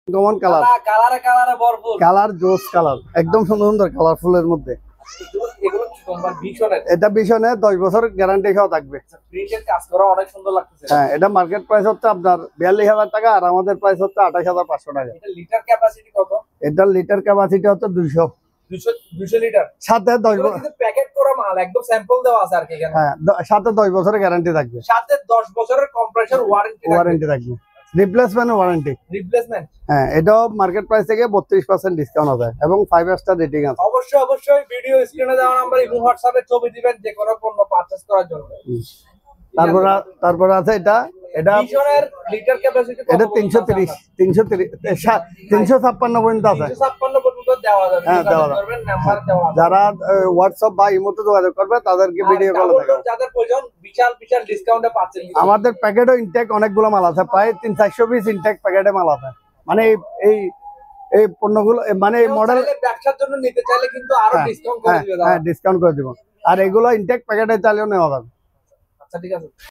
Common colour, কালারে কালারে ভরপুর, কালার জোস কালার, একদম সুন্দর সুন্দর কালারফুলের মধ্যে। এগুলো কি তোমার ভীষণের? এটা ভীষণে 10 বছর গ্যারান্টি সহ থাকবে। প্রিন্টের কাজ করা অনেক সুন্দর লাগতেছে। হ্যাঁ, এটা মার্কেট প্রাইস হচ্ছে আপনার 42,000 টাকা, আর আমাদের প্রাইস হচ্ছে 28,500 টাকা। এটা লিটার ক্যাপাসিটি কত? এটার লিটার ক্যাপাসিটি হচ্ছে 200 200 লিটার। সাথে 10 এগুলো কিন্তু প্যাকেট করা মাল, একদম স্যাম্পল দেওয়া আছে আর কি এখানে। হ্যাঁ, সাথে 10 বছরের গ্যারান্টি থাকবে, সাথে 10 বছরের কম্প্রেসর ওয়ারেন্টি থাকবে, রিপ্লেসমেন্ট ওয়ারেন্টি। রিপ্লেসমেন্ট। হ্যাঁ, এটাও মার্কেট প্রাইস থেকে 32% ডিসকাউন্ট আছে এবং 5 স্টার রেটিং আছে। অবশ্যই ভিডিও স্ক্রিনে দেওয়া নাম্বার এবং হোয়াটসঅ্যাপে ছবি দিবেন যে কোনো পণ্য পারচেজ করার জন্য। তারপরে আছে এটা ভীষণের লিটার ক্যাপাসিটি কত? এটা 356 356 পর্যন্ত আছে। 356 পর্যন্ত দেওয়া যাবে। হ্যাঁ, দেওয়া যাবে। করবেন, নাম্বার দেওয়া আছে। যারা হোয়াটসঅ্যাপ বা ইমোতে যোগাযোগ করবে তাদেরকে ভিডিও কলে দেখাবো। যাদের প্রয়োজন বিশাল ডিসকাউন্টে পাচ্ছেন। আমাদের প্যাকেটও ইনটেক অনেকগুলো মাল আছে, প্রায় 300-400 পিস ইনটেক প্যাকেটে মাল আছে। মানে এই পণ্যগুলো, মানে এই মডেল ব্যবসার জন্য নিতে চাইলে কিন্তু আরো ডিসকাউন্ট করে দিবে। হ্যাঁ, ডিসকাউন্ট করে দিব। আর এগুলো ইনটেক প্যাকেটে চাইলেও নেওয়া যাবে। আচ্ছা, ঠিক আছে।